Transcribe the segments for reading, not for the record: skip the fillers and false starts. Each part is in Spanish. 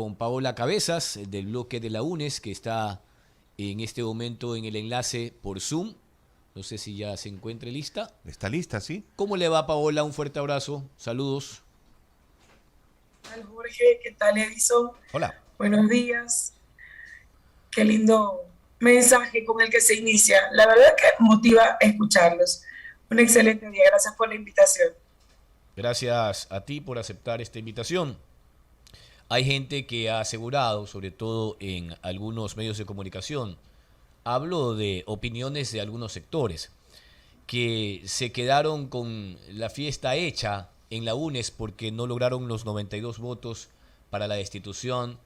con Paola Cabezas, del bloque de la UNES, que está en este momento en el enlace por Zoom. No sé si ya se encuentre lista. ¿Está lista, sí? ¿Cómo le va, Paola? Un fuerte abrazo. Saludos. ¿Qué tal, Jorge? ¿Qué tal, Edison? Hola. Buenos días. Qué lindo mensaje con el que se inicia. La verdad que motiva escucharlos. Un excelente día. Gracias por la invitación. Gracias a ti por aceptar esta invitación. Hay gente que ha asegurado, sobre todo en algunos medios de comunicación, hablo de opiniones de algunos sectores, que se quedaron con la fiesta hecha en la UNES porque no lograron los 92 votos para la destitución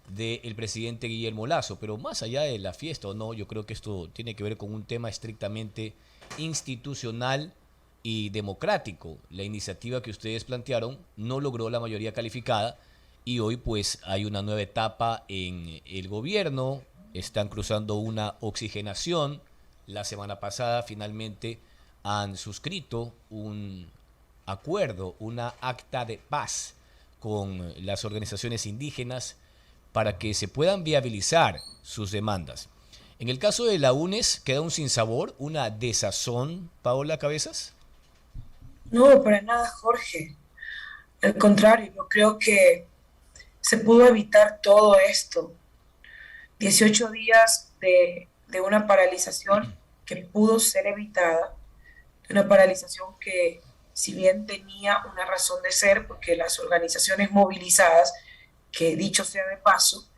del presidente Guillermo Lasso. Pero más allá de la fiesta o no, yo creo que esto tiene que ver con un tema estrictamente institucional y democrático. La iniciativa que ustedes plantearon no logró la mayoría calificada y hoy pues hay una nueva etapa en el gobierno, están cruzando una oxigenación. La semana pasada finalmente han suscrito un acuerdo, una acta de paz con las organizaciones indígenas para que se puedan viabilizar sus demandas. En el caso de la UNES queda un sinsabor, una desazón, Paola Cabezas. No, para nada, Jorge. Al contrario, yo creo que se pudo evitar todo esto. 18 días de una paralización que pudo ser evitada, de una paralización que, si bien tenía una razón de ser, porque las organizaciones movilizadas, que dicho sea de paso,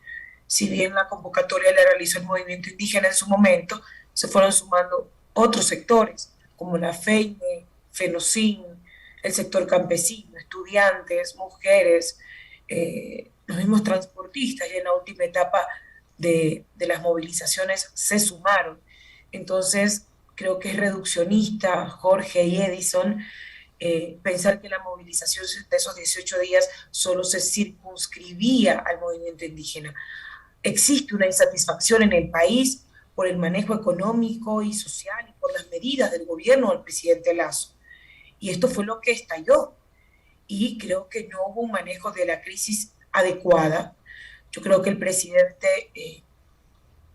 si bien la convocatoria la realizó el movimiento indígena en su momento, se fueron sumando otros sectores, como la FEINE, FENOCIN, el sector campesino, estudiantes, mujeres, los mismos transportistas, y en la última etapa de las movilizaciones se sumaron. Entonces, creo que es reduccionista, Jorge y Edison, pensar que la movilización de esos 18 días solo se circunscribía al movimiento indígena. Existe una insatisfacción en el país por el manejo económico y social y por las medidas del gobierno del presidente Lasso. Y esto fue lo que estalló. Y creo que no hubo un manejo de la crisis adecuada. Yo creo que el presidente,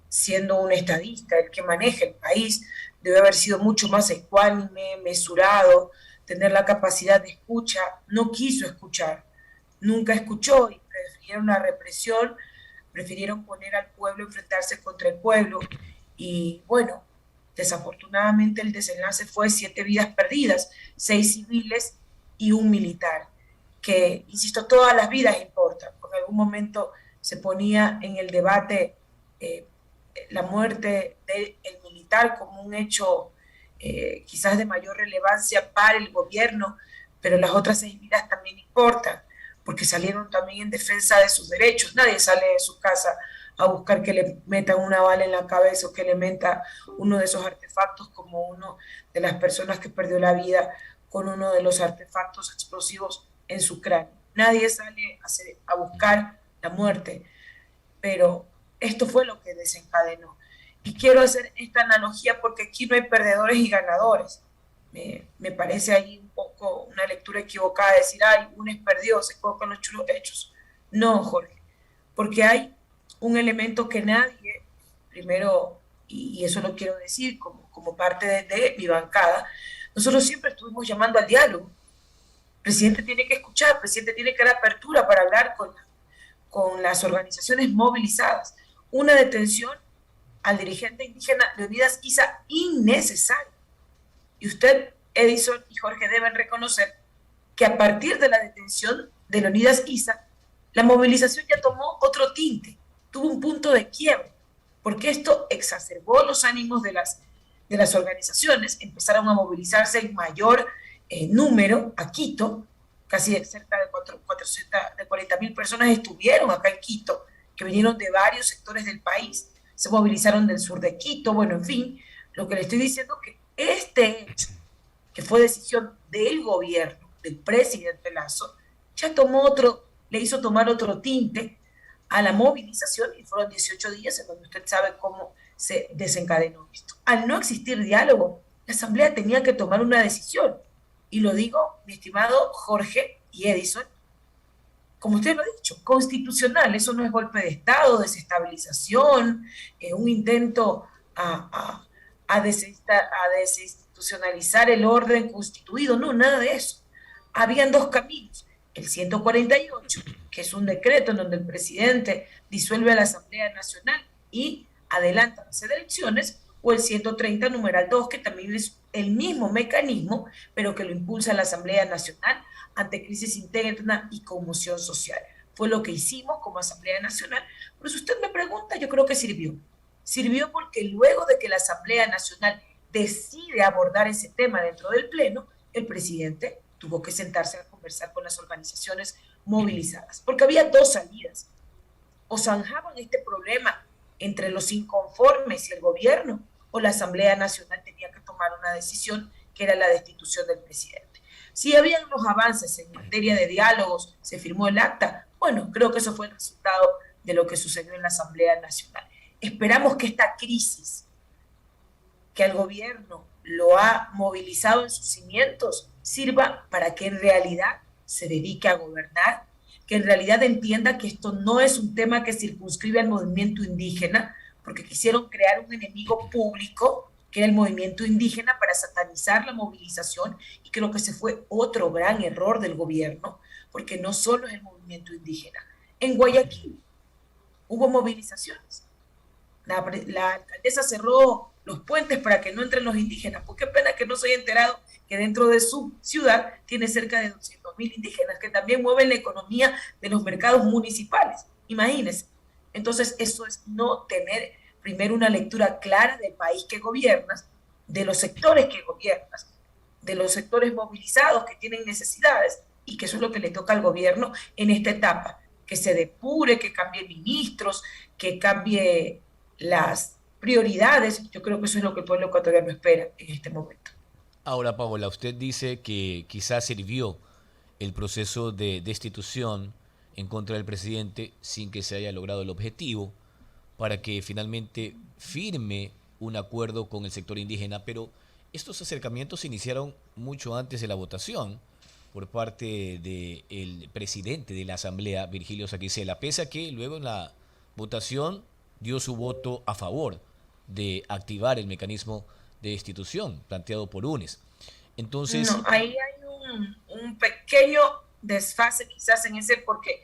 siendo un estadista, el que maneja el país, debe haber sido mucho más ecuánime, mesurado, tener la capacidad de escucha. No quiso escuchar, nunca escuchó y prefirieron la represión, prefirieron poner al pueblo, enfrentarse contra el pueblo. Y bueno, desafortunadamente el desenlace fue 7 vidas perdidas, 6 civiles y un militar, que, insisto, todas las vidas importan. Porque en algún momento se ponía en el debate la muerte del militar como un hecho quizás de mayor relevancia para el gobierno, pero las otras 6 vidas también importan, porque salieron también en defensa de sus derechos. Nadie sale de su casa a buscar que le metan una bala en la cabeza o que le meta uno de esos artefactos, como uno de las personas que perdió la vida con uno de los artefactos explosivos en su cráneo. Nadie sale a buscar la muerte, pero esto fue lo que desencadenó. Y quiero hacer esta analogía porque aquí no hay perdedores y ganadores. Me parece ahí un poco una lectura equivocada de decir, ay, UNES perdió, se quedó con los chulos hechos. No, Jorge, porque hay un elemento que nadie, primero, y eso lo quiero decir como parte de mi bancada, nosotros siempre estuvimos llamando al diálogo. El presidente tiene que escuchar, el presidente tiene que dar apertura para hablar con las organizaciones movilizadas. Una detención al dirigente indígena Leonidas Issa innecesaria. Y usted, Edison y Jorge, deben reconocer que a partir de la detención de Leonidas Issa, la movilización ya tomó otro tinte, tuvo un punto de quiebre, porque esto exacerbó los ánimos de las organizaciones, empezaron a movilizarse en mayor número a Quito, casi cerca de 40.000 personas estuvieron acá en Quito, que vinieron de varios sectores del país, se movilizaron del sur de Quito, bueno, en fin, lo que le estoy diciendo es que este hecho, que fue decisión del gobierno, del presidente Lasso, ya le hizo tomar otro tinte a la movilización y fueron 18 días en donde usted sabe cómo se desencadenó esto. Al no existir diálogo, la Asamblea tenía que tomar una decisión. Y lo digo, mi estimado Jorge y Edison, como usted lo ha dicho, constitucional. Eso no es golpe de Estado, desestabilización, un intento a, a desinstitucionalizar el orden constituido. No, nada de eso. Habían dos caminos. El 148, que es un decreto en donde el presidente disuelve a la Asamblea Nacional y adelanta las elecciones, o el 130, numeral 2, que también es el mismo mecanismo, pero que lo impulsa la Asamblea Nacional ante crisis interna y conmoción social. Fue lo que hicimos como Asamblea Nacional. Pero si usted me pregunta, yo creo que sirvió. Sirvió porque luego de que la Asamblea Nacional decide abordar ese tema dentro del Pleno, el presidente tuvo que sentarse a conversar con las organizaciones movilizadas, porque había dos salidas. O zanjaban este problema entre los inconformes y el gobierno, o la Asamblea Nacional tenía que tomar una decisión que era la destitución del presidente. Si habían los avances en materia de diálogos, se firmó el acta, bueno, creo que eso fue el resultado de lo que sucedió en la Asamblea Nacional. Esperamos que esta crisis, que al gobierno lo ha movilizado en sus cimientos, sirva para que en realidad se dedique a gobernar, que en realidad entienda que esto no es un tema que circunscribe al movimiento indígena, porque quisieron crear un enemigo público, que era el movimiento indígena, para satanizar la movilización, y creo que ese fue otro gran error del gobierno, porque no solo es el movimiento indígena. En Guayaquil hubo movilizaciones. La alcaldesa cerró los puentes para que no entren los indígenas. Pues qué pena que no se haya enterado que dentro de su ciudad tiene cerca de 200.000 indígenas que también mueven la economía de los mercados municipales. Imagínense. Entonces, eso es no tener primero una lectura clara del país que gobiernas, de los sectores que gobiernas, de los sectores movilizados que tienen necesidades, y que eso es lo que le toca al gobierno en esta etapa, que se depure, que cambie ministros, que cambie las prioridades. Yo creo que eso es lo que el pueblo ecuatoriano espera en este momento. Ahora, Paola, usted dice que quizás sirvió el proceso de destitución en contra del presidente sin que se haya logrado el objetivo para que finalmente firme un acuerdo con el sector indígena, pero estos acercamientos se iniciaron mucho antes de la votación por parte del presidente de la Asamblea, Virgilio Saquicela, pese a que luego en la votación dio su voto a favor de activar el mecanismo de destitución planteado por UNES. Entonces, No, ahí hay un pequeño desfase quizás en ese, porque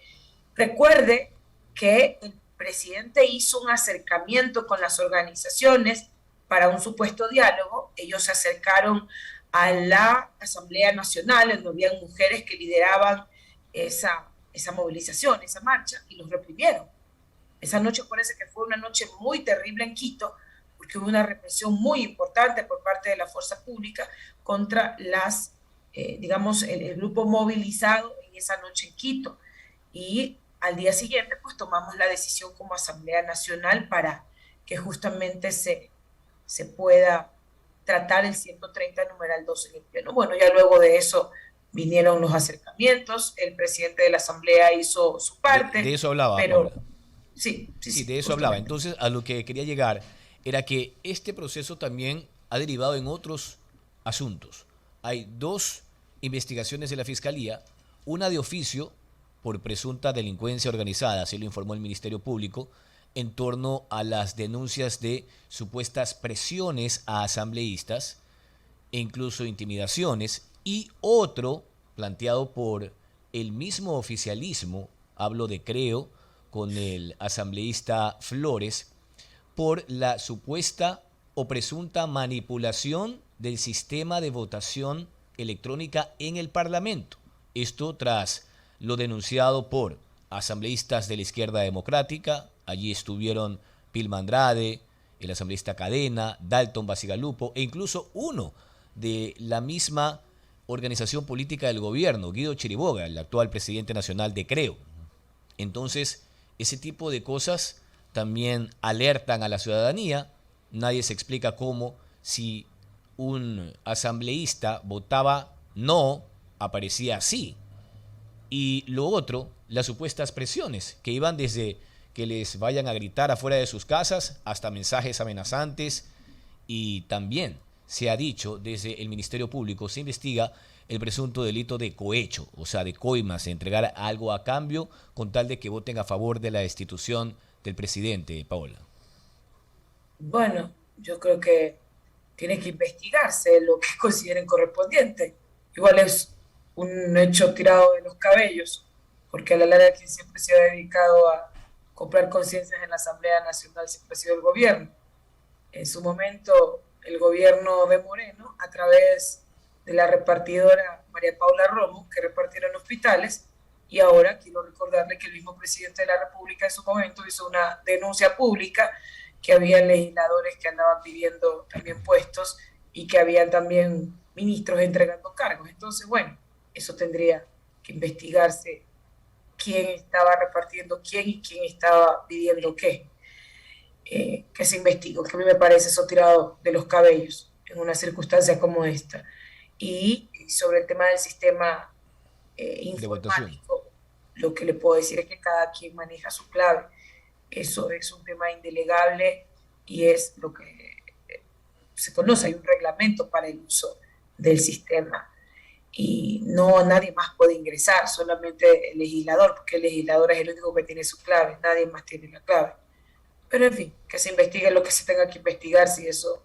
recuerde que el presidente hizo un acercamiento con las organizaciones para un supuesto diálogo. Ellos se acercaron a la Asamblea Nacional, en donde habían mujeres que lideraban esa movilización, esa marcha, y los reprimieron. Esa noche parece que fue una noche muy terrible en Quito, porque hubo una represión muy importante por parte de la fuerza pública contra digamos, el grupo movilizado en esa noche en Quito. Y al día siguiente, pues tomamos la decisión como Asamblea Nacional para que justamente se pueda tratar el 130 numeral 2 en el Pleno. Bueno, ya luego de eso vinieron los acercamientos, el presidente de la Asamblea hizo su parte, de eso hablaba, pero Paola. sí, sí, Sí, sí, de eso hablaba. justamente. Entonces, a lo que quería llegar era que este proceso también ha derivado en otros asuntos. Hay dos investigaciones de la Fiscalía, una de oficio por presunta delincuencia organizada, así lo informó el Ministerio Público, en torno a las denuncias de supuestas presiones a asambleístas e incluso intimidaciones, y otro planteado por el mismo oficialismo, hablo de Creo, con el asambleísta Flores, por la supuesta o presunta manipulación del sistema de votación electrónica en el Parlamento. Esto tras lo denunciado por asambleístas de la izquierda democrática. Allí estuvieron Pilma Andrade, el asambleísta Cadena, Dalton Basigalupo e incluso uno de la misma organización política del gobierno, Guido Chiriboga, el actual presidente nacional de Creo. Entonces, ese tipo de cosas también alertan a la ciudadanía. Nadie se explica cómo, si un asambleísta votaba no, aparecía así. Y lo otro, las supuestas presiones, que iban desde que les vayan a gritar afuera de sus casas hasta mensajes amenazantes, y también se ha dicho desde el Ministerio Público, se investiga el presunto delito de cohecho, o sea, de coimas, entregar algo a cambio con tal de que voten a favor de la destitución del presidente, Paola. Bueno, yo creo que tiene que investigarse lo que consideren correspondiente. Igual es un hecho tirado de los cabellos, porque a la larga quien siempre se ha dedicado a comprar conciencias en la Asamblea Nacional siempre ha sido el gobierno. En su momento, el gobierno de Moreno, a través de la repartidora María Paula Romo, que repartieron hospitales, y ahora quiero recordarle que el mismo presidente de la República en su momento hizo una denuncia pública que había legisladores que andaban pidiendo también puestos y que habían también ministros entregando cargos. Entonces, bueno, eso tendría que investigarse quién estaba repartiendo quién y quién estaba pidiendo qué. Que se investigue, que a mí me parece eso tirado de los cabellos en una circunstancia como esta. Y sobre el tema del sistema De votación. informático, lo que le puedo decir es que cada quien maneja su clave. Eso es un tema indelegable y es lo que se conoce, hay un reglamento para el uso del sistema y no nadie más puede ingresar, solamente el legislador, porque el legislador es el único que tiene su clave, nadie más tiene la clave. Pero en fin, que se investigue lo que se tenga que investigar, si eso,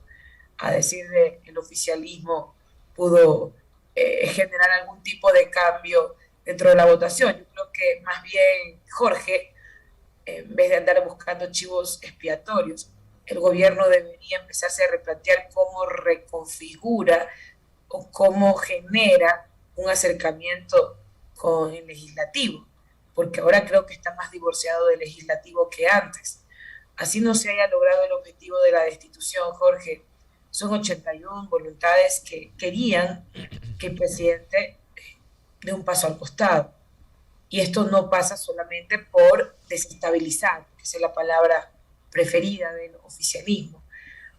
a decir del oficialismo, pudo generar algún tipo de cambio dentro de la votación. Yo creo que más bien, Jorge, en vez de andar buscando chivos expiatorios, el gobierno debería empezarse a replantear cómo reconfigura o cómo genera un acercamiento con el legislativo, porque ahora creo que está más divorciado del legislativo que antes. Así no se haya logrado el objetivo de la destitución, Jorge. Son 81 voluntades que querían que el presidente dé un paso al costado. Y esto no pasa solamente por desestabilizar, que es la palabra preferida del oficialismo.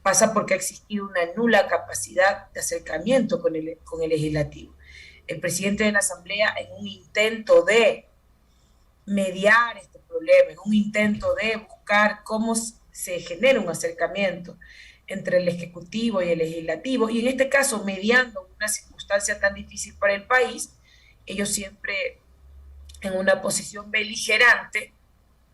Pasa porque ha existido una nula capacidad de acercamiento con el legislativo. El presidente de la Asamblea, en un intento de mediar este problema, en un intento de buscar cómo se genera un acercamiento entre el Ejecutivo y el Legislativo, y en este caso mediando una circunstancia tan difícil para el país, ellos siempre en una posición beligerante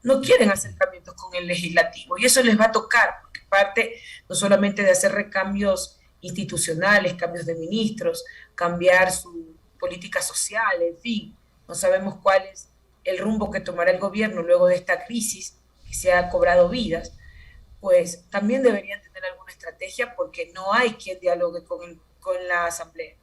no quieren acercamientos con el Legislativo, y eso les va a tocar, porque parte no solamente de hacer recambios institucionales, cambios de ministros, cambiar su política social, en fin, no sabemos cuál es el rumbo que tomará el gobierno luego de esta crisis que se ha cobrado vidas, pues también deberían tener alguna estrategia porque no hay quien dialogue con la Asamblea.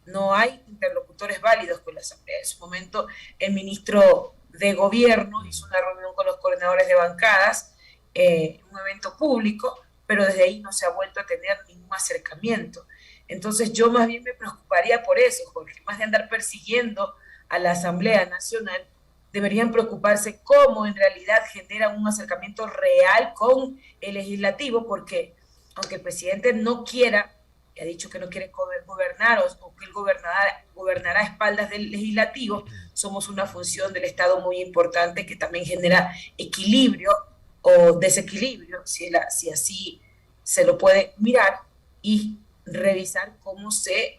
No hay interlocutores válidos con la Asamblea. En su momento, el ministro de Gobierno hizo una reunión con los coordinadores de bancadas, un evento público, pero desde ahí no se ha vuelto a tener ningún acercamiento. Entonces yo más bien me preocuparía por eso, Jorge, más de andar persiguiendo a la Asamblea Nacional, deberían preocuparse cómo en realidad generan un acercamiento real con el legislativo, porque aunque el presidente no quiera, ha dicho que no quiere gobernar o que él gobernará a espaldas del legislativo, somos una función del Estado muy importante que también genera equilibrio o desequilibrio, si así se lo puede mirar, y revisar cómo se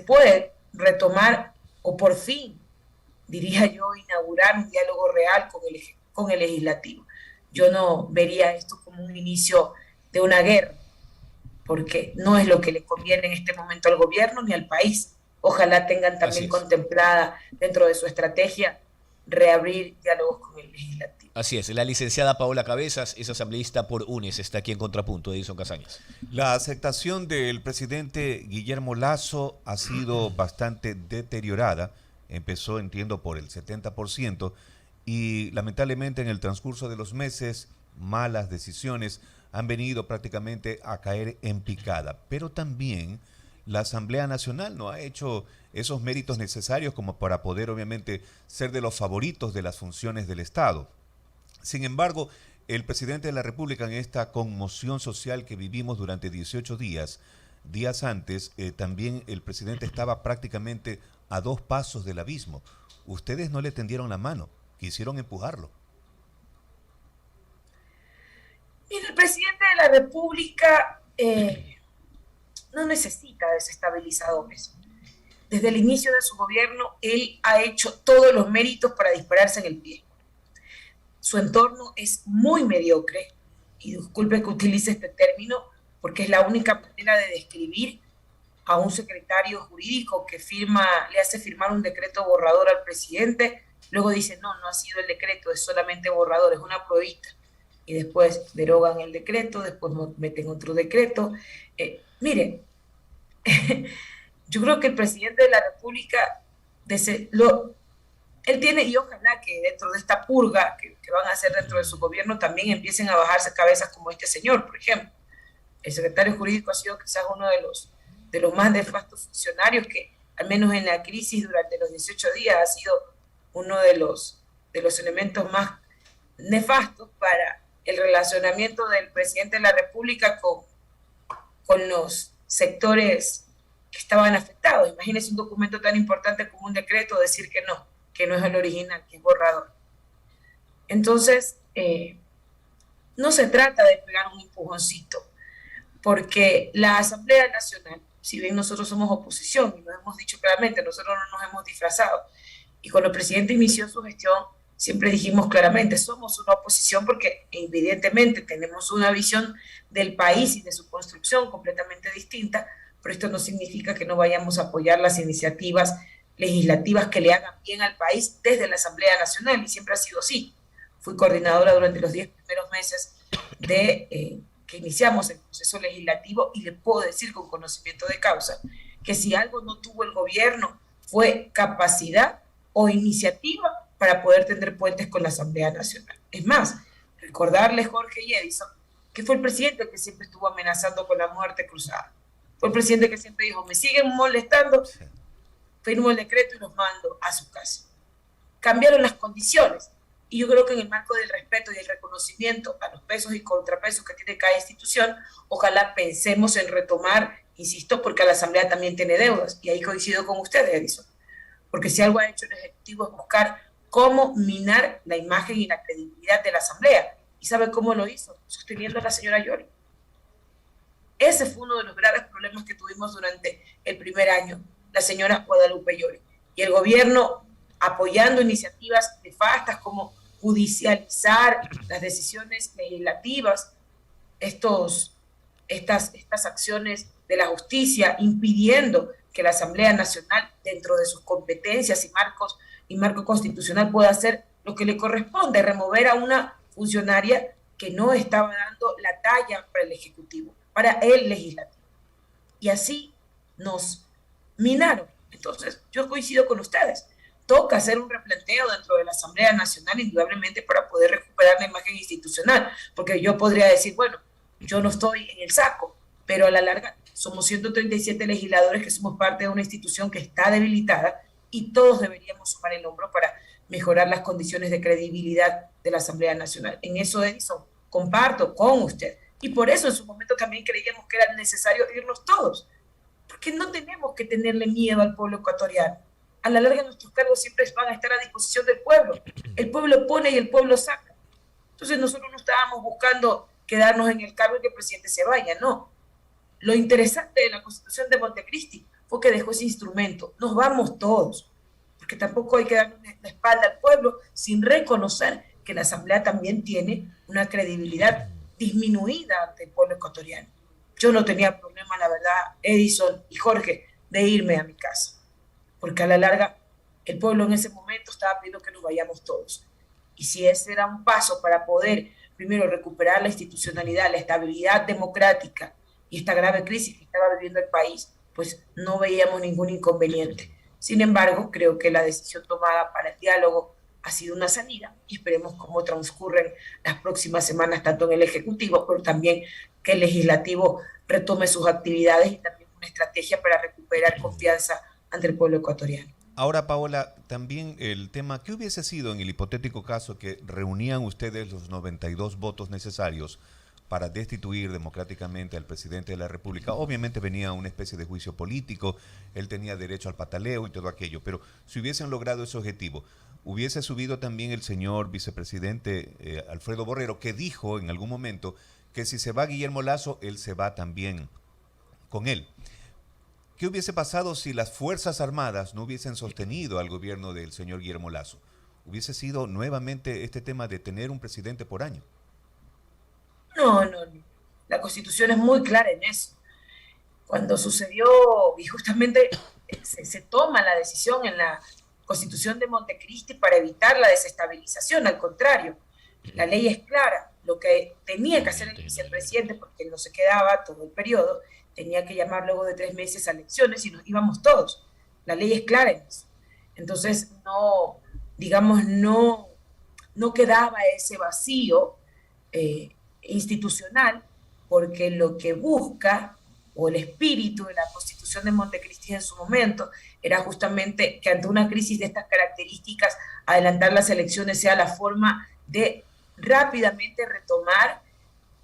puede retomar o por fin, diría yo, inaugurar un diálogo real con el legislativo. Yo no vería esto como un inicio de una guerra, porque no es lo que le conviene en este momento al gobierno ni al país. Ojalá tengan Así también es. contemplada dentro de su estrategia reabrir diálogos con el legislativo. Así es, la licenciada Paola Cabezas es asambleísta por UNES, está aquí en Contrapunto, Edison Casañas. La aceptación del presidente Guillermo Lasso ha sido bastante deteriorada. Empezó, entiendo, por el 70% y lamentablemente en el transcurso de los meses malas decisiones han venido prácticamente a caer en picada. Pero también la Asamblea Nacional no ha hecho esos méritos necesarios como para poder obviamente ser de los favoritos de las funciones del Estado. Sin embargo, el presidente de la República, en esta conmoción social que vivimos durante 18 días antes, también el presidente estaba prácticamente a 2 pasos del abismo. Ustedes no le tendieron la mano, quisieron empujarlo. Mira, el presidente de la República no necesita desestabilizadores. Desde el inicio de su gobierno, él ha hecho todos los méritos para dispararse en el pie. Su entorno es muy mediocre, y disculpe que utilice este término, porque es la única manera de describir a un secretario jurídico que le hace firmar un decreto borrador al presidente, luego dice, no, no ha sido el decreto, es solamente borrador, es una pruebita. Y después derogan el decreto, después meten otro decreto. Mire, yo creo que el presidente de la República, él tiene, y ojalá que dentro de esta purga que van a hacer dentro de su gobierno también empiecen a bajarse cabezas como este señor, por ejemplo. El secretario jurídico ha sido quizás uno de los más nefastos funcionarios que, al menos en la crisis durante los 18 días, ha sido uno de los elementos más nefastos para el relacionamiento del presidente de la República con los sectores que estaban afectados. Imagínense un documento tan importante como un decreto, decir que no es el original, que es borrador. Entonces, no se trata de pegar un empujoncito, porque la Asamblea Nacional, si bien nosotros somos oposición, y lo hemos dicho claramente, nosotros no nos hemos disfrazado, y cuando el presidente inició su gestión, siempre dijimos claramente, somos una oposición porque evidentemente tenemos una visión del país y de su construcción completamente distinta, pero esto no significa que no vayamos a apoyar las iniciativas legislativas que le hagan bien al país desde la Asamblea Nacional, y siempre ha sido así. Fui coordinadora durante los 10 primeros meses que iniciamos el proceso legislativo, y le puedo decir con conocimiento de causa que si algo no tuvo el gobierno fue capacidad o iniciativa para poder tender puentes con la Asamblea Nacional. Es más, recordarle, Jorge y Edison, que fue el presidente que siempre estuvo amenazando con la muerte cruzada. Fue el presidente que siempre dijo, me siguen molestando, firmo el decreto y los mando a su casa. Cambiaron las condiciones, y yo creo que en el marco del respeto y el reconocimiento a los pesos y contrapesos que tiene cada institución, ojalá pensemos en retomar, insisto, porque la Asamblea también tiene deudas, y ahí coincido con ustedes, Edison, porque si algo ha hecho el Ejecutivo es buscar cómo minar la imagen y la credibilidad de la Asamblea. ¿Y sabe cómo lo hizo? Sosteniendo a la señora Yori. Ese fue uno de los graves problemas que tuvimos durante el primer año, la señora Guadalupe Yori. Y el gobierno apoyando iniciativas nefastas como judicializar las decisiones legislativas, estas acciones de la justicia, impidiendo que la Asamblea Nacional, dentro de sus competencias y marco constitucional, pueda hacer lo que le corresponde, remover a una funcionaria que no estaba dando la talla para el Ejecutivo, para el Legislativo. Y así nos minaron. Entonces, yo coincido con ustedes. Toca hacer un replanteo dentro de la Asamblea Nacional, indudablemente, para poder recuperar la imagen institucional, porque yo podría decir, bueno, yo no estoy en el saco, pero a la larga somos 137 legisladores que somos parte de una institución que está debilitada, y todos deberíamos sumar el hombro para mejorar las condiciones de credibilidad de la Asamblea Nacional. En eso, Edison, comparto con usted, y por eso en su momento también creíamos que era necesario irnos todos, porque no tenemos que tenerle miedo al pueblo ecuatoriano. A la larga nuestros cargos siempre van a estar a disposición del pueblo. El pueblo pone y el pueblo saca. Entonces nosotros no estábamos buscando quedarnos en el cargo y que el presidente se vaya, no. Lo interesante de la Constitución de Montecristi fue que dejó ese instrumento. Nos vamos todos, porque tampoco hay que darle la espalda al pueblo sin reconocer que la Asamblea también tiene una credibilidad disminuida ante el pueblo ecuatoriano. Yo no tenía problema, la verdad, Edison y Jorge, de irme a mi casa, porque a la larga el pueblo en ese momento estaba pidiendo que nos vayamos todos. Y si ese era un paso para poder, primero, recuperar la institucionalidad, la estabilidad democrática y esta grave crisis que estaba viviendo el país, pues no veíamos ningún inconveniente. Sin embargo, creo que la decisión tomada para el diálogo ha sido una salida, y esperemos cómo transcurren las próximas semanas, tanto en el Ejecutivo, pero también que el Legislativo retome sus actividades, y también una estrategia para recuperar confianza ante el pueblo ecuatoriano. Ahora, Paola, también el tema, ¿qué hubiese sido en el hipotético caso que reunían ustedes los 92 votos necesarios para destituir democráticamente al presidente de la República? Obviamente venía una especie de juicio político, él tenía derecho al pataleo y todo aquello, pero si hubiesen logrado ese objetivo, hubiese subido también el señor vicepresidente Alfredo Borrero, que dijo en algún momento que si se va Guillermo Lasso, él se va también con él. ¿Qué hubiese pasado si las Fuerzas Armadas no hubiesen sostenido al gobierno del señor Guillermo Lasso? ¿Hubiese sido nuevamente este tema de tener un presidente por año? No, no, no. La Constitución es muy clara en eso. Cuando sucedió, y justamente se toma la decisión en la Constitución de Montecristi para evitar la desestabilización, al contrario, la ley es clara. Lo que tenía que hacer el vicepresidente, porque él no se quedaba todo el periodo, tenía que llamar luego de 3 meses a elecciones y nos íbamos todos. La ley es clara en eso. Entonces, no, digamos, no quedaba ese vacío eh, institucional, porque lo que busca, o el espíritu de la Constitución de Montecristi en su momento, era justamente que ante una crisis de estas características, adelantar las elecciones sea la forma de rápidamente retomar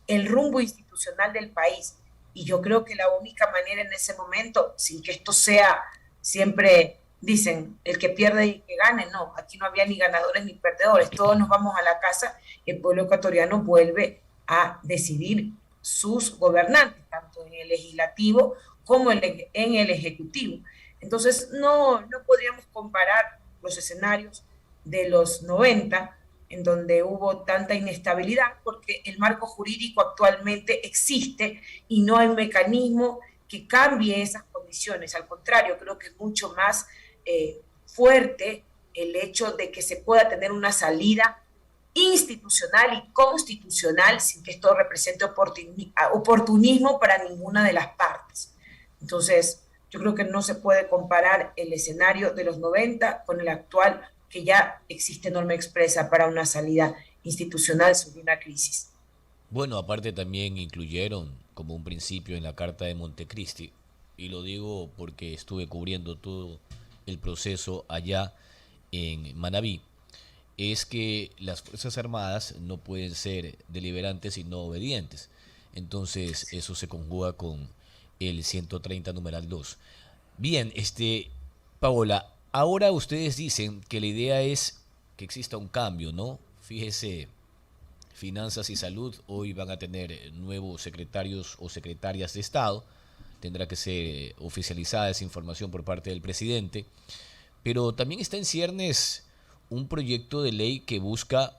el rumbo institucional del país. Y yo creo que la única manera en ese momento, sin que esto sea siempre, dicen, el que pierde y que gane, no, aquí no había ni ganadores ni perdedores, todos nos vamos a la casa, el pueblo ecuatoriano vuelve a decidir sus gobernantes, tanto en el legislativo como en el ejecutivo. Entonces, no podríamos comparar los escenarios de los 90, en donde hubo tanta inestabilidad, porque el marco jurídico actualmente existe y no hay un mecanismo que cambie esas condiciones. Al contrario, creo que es mucho más fuerte el hecho de que se pueda tener una salida institucional y constitucional sin que esto represente oportunismo para ninguna de las partes. Entonces, yo creo que no se puede comparar el escenario de los 90 con el actual, que ya existe norma expresa para una salida institucional sobre una crisis. Bueno, aparte también incluyeron como un principio en la Carta de Montecristi, y lo digo porque estuve cubriendo todo el proceso allá en Manabí, es que las Fuerzas Armadas no pueden ser deliberantes y no obedientes. Entonces eso se conjuga con el 130 numeral 2. Bien, Paola, ahora ustedes dicen que la idea es que exista un cambio, ¿no? Fíjese, Finanzas y Salud hoy van a tener nuevos secretarios o secretarias de Estado. Tendrá que ser oficializada esa información por parte del presidente. Pero también está en ciernes un proyecto de ley que busca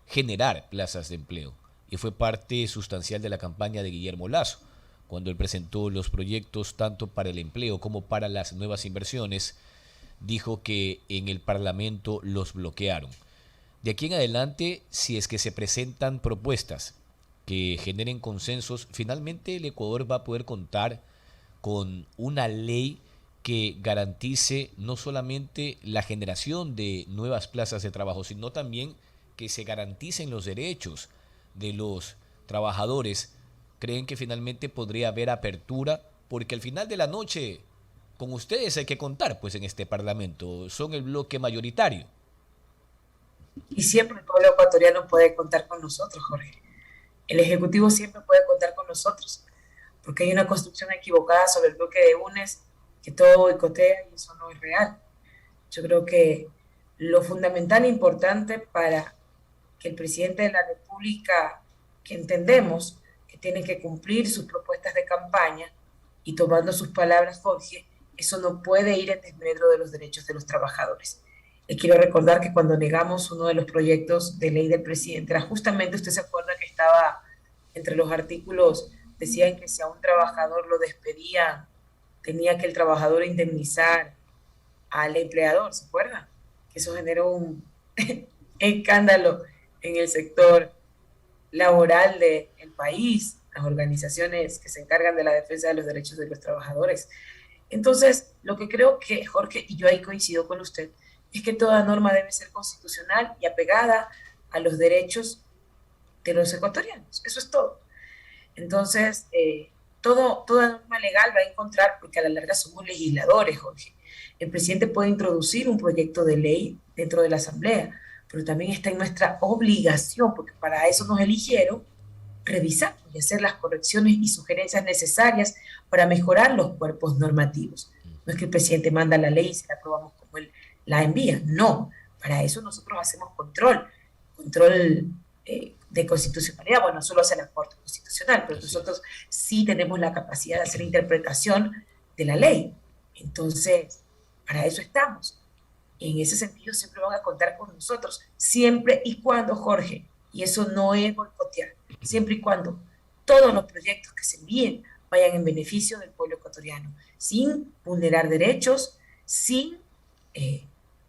generar plazas de empleo y fue parte sustancial de la campaña de Guillermo Lasso, cuando él presentó los proyectos tanto para el empleo como para las nuevas inversiones. Dijo que en el Parlamento los bloquearon. De aquí en adelante, si es que se presentan propuestas que generen consensos, finalmente el Ecuador va a poder contar con una ley que garantice no solamente la generación de nuevas plazas de trabajo, sino también que se garanticen los derechos de los trabajadores. ¿Creen que finalmente podría haber apertura? Porque al final de la noche, con ustedes hay que contar, pues en este Parlamento, son el bloque mayoritario. Y siempre el pueblo ecuatoriano puede contar con nosotros, Jorge. El Ejecutivo siempre puede contar con nosotros, porque hay una construcción equivocada sobre el bloque de UNES que todo boicotea y eso no es real. Yo creo que lo fundamental e importante para que el presidente de la República, que entendemos que tiene que cumplir sus propuestas de campaña, y tomando sus palabras, Jorge, eso no puede ir en desmedro de los derechos de los trabajadores. Le quiero recordar que cuando negamos uno de los proyectos de ley del presidente, era justamente, usted se acuerda que estaba entre los artículos, decían que si a un trabajador lo despedían, tenía que el trabajador indemnizar al empleador, ¿se acuerdan? Que eso generó un escándalo en el sector laboral del país, las organizaciones que se encargan de la defensa de los derechos de los trabajadores. Entonces, lo que creo que, Jorge, y yo ahí coincido con usted, es que toda norma debe ser constitucional y apegada a los derechos de los ecuatorianos. Eso es todo. Entonces, toda norma legal va a encontrar, porque a la larga somos legisladores, Jorge. El presidente puede introducir un proyecto de ley dentro de la Asamblea, pero también está en nuestra obligación, porque para eso nos eligieron, revisar y hacer las correcciones y sugerencias necesarias para mejorar los cuerpos normativos. No es que el presidente manda la ley y se la aprobamos como él la envía, no. Para eso nosotros hacemos control de constitucionalidad. Bueno, solo hace la Corte Constitucional, pero nosotros sí tenemos la capacidad de hacer interpretación de la ley. Entonces, para eso estamos. En ese sentido, siempre van a contar con nosotros, siempre y cuando, Jorge, y eso no es boicotear, siempre y cuando todos los proyectos que se envíen vayan en beneficio del pueblo ecuatoriano, sin vulnerar derechos, sin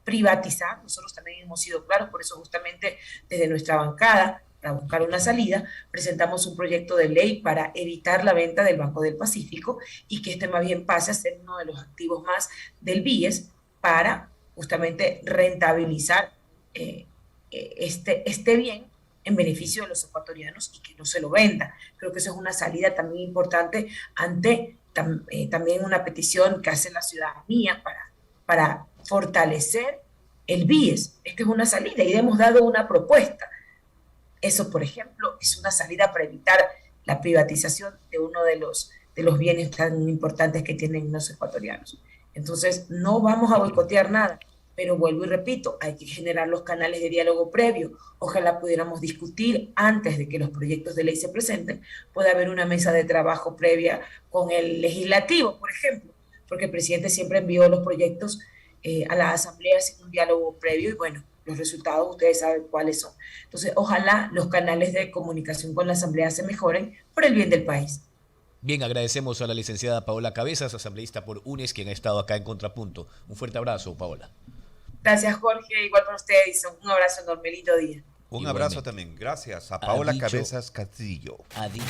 privatizar. Nosotros también hemos sido claros, por eso justamente desde nuestra bancada, para buscar una salida, presentamos un proyecto de ley para evitar la venta del Banco del Pacífico y que este más bien pase a ser uno de los activos más del BIES para justamente rentabilizar este bien en beneficio de los ecuatorianos y que no se lo venda. Creo que eso es una salida también importante ante también una petición que hace la ciudadanía para fortalecer el BIES. Esta es una salida y hemos dado una propuesta. Eso, por ejemplo, es una salida para evitar la privatización de uno de los bienes tan importantes que tienen los ecuatorianos. Entonces, no vamos a boicotear nada, pero vuelvo y repito, hay que generar los canales de diálogo previo. Ojalá pudiéramos discutir antes de que los proyectos de ley se presenten, puede haber una mesa de trabajo previa con el legislativo, por ejemplo, porque el presidente siempre envió los proyectos a la asamblea sin un diálogo previo y bueno, los resultados ustedes saben cuáles son. Entonces, ojalá los canales de comunicación con la asamblea se mejoren por el bien del país. Bien, agradecemos a la licenciada Paola Cabezas, asambleísta por UNES, quien ha estado acá en Contrapunto. Un fuerte abrazo, Paola. Gracias, Jorge. Igual para usted, Edison. Un abrazo enorme, lindo día. Un Igualmente. abrazo también. Gracias a Paola Ha dicho- Cabezas Castillo. Ha dicho.